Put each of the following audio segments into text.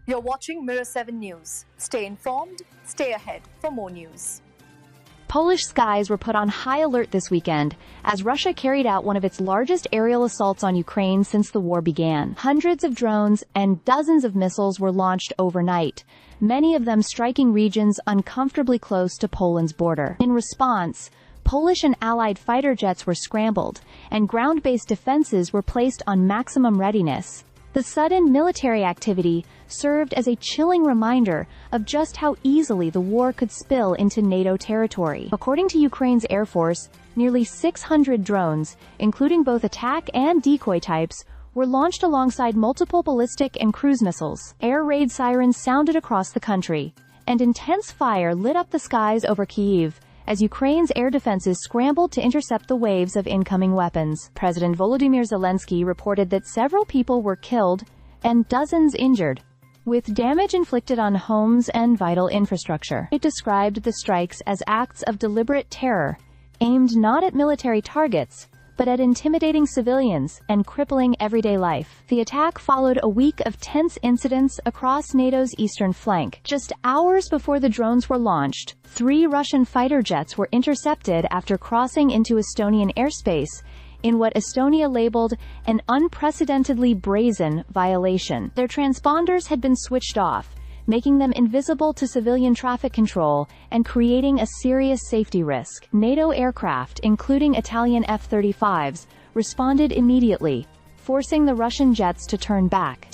You're watching Mirror 7 News. Stay informed, stay ahead for more news. Polish skies were put on high alert this weekend as Russia carried out one of its largest aerial assaults on Ukraine since the war began. Hundreds of drones and dozens of missiles were launched overnight, many of them striking regions uncomfortably close to Poland's border. In response, Polish and Allied fighter jets were scrambled, and ground-based defenses were placed on maximum readiness. The sudden military activity served as a chilling reminder of just how easily the war could spill into NATO territory. According to Ukraine's Air Force, nearly 600 drones, including both attack and decoy types, were launched alongside multiple ballistic and cruise missiles. Air raid sirens sounded across the country, and intense fire lit up the skies over Kyiv as Ukraine's air defenses scrambled to intercept the waves of incoming weapons. President Volodymyr Zelensky reported that several people were killed and dozens injured, with damage inflicted on homes and vital infrastructure. It described the strikes as acts of deliberate terror, aimed not at military targets, but at intimidating civilians and crippling everyday life. The attack followed a week of tense incidents across NATO's eastern flank. Just hours before the drones were launched, 3 Russian fighter jets were intercepted after crossing into Estonian airspace in what Estonia labeled an unprecedentedly brazen violation. Their transponders had been switched off, making them invisible to civilian traffic control and creating a serious safety risk. NATO aircraft, including Italian F-35s, responded immediately, forcing the Russian jets to turn back.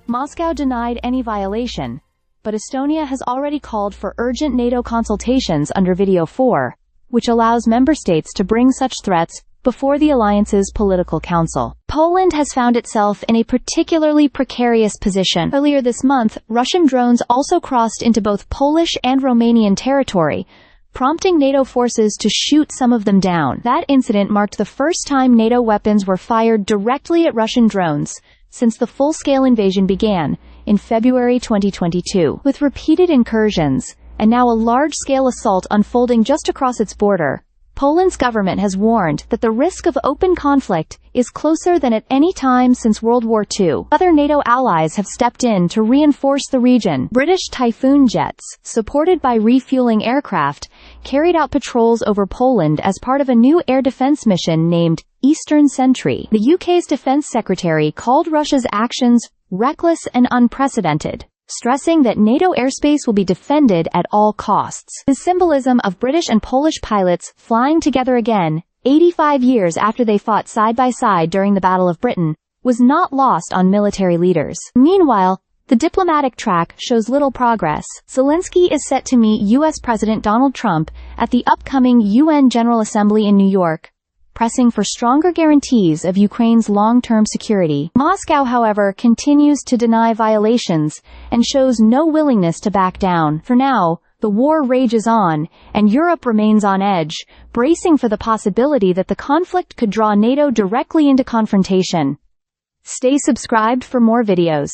Moscow denied any violation, but Estonia has already called for urgent NATO consultations under Video 4, which allows member states to bring such threats before the alliance's political council. Poland has found itself in a particularly precarious position. Earlier this month, Russian drones also crossed into both Polish and Romanian territory, prompting NATO forces to shoot some of them down. That incident marked the first time NATO weapons were fired directly at Russian drones since the full-scale invasion began in February 2022. With repeated incursions, and now a large-scale assault unfolding just across its border, Poland's government has warned that the risk of open conflict is closer than at any time since World War II. Other NATO allies have stepped in to reinforce the region. British Typhoon jets, supported by refueling aircraft, carried out patrols over Poland as part of a new air defense mission named Eastern Sentry. The UK's Defense Secretary called Russia's actions reckless and unprecedented, stressing that NATO airspace will be defended at all costs. The symbolism of British and Polish pilots flying together again, 85 years after they fought side by side during the Battle of Britain, was not lost on military leaders. Meanwhile, the diplomatic track shows little progress. Zelensky is set to meet U.S. President Donald Trump at the upcoming UN General Assembly in New York, pressing for stronger guarantees of Ukraine's long-term security. Moscow, however, continues to deny violations and shows no willingness to back down. For now, the war rages on, and Europe remains on edge, bracing for the possibility that the conflict could draw NATO directly into confrontation. Stay subscribed for more videos.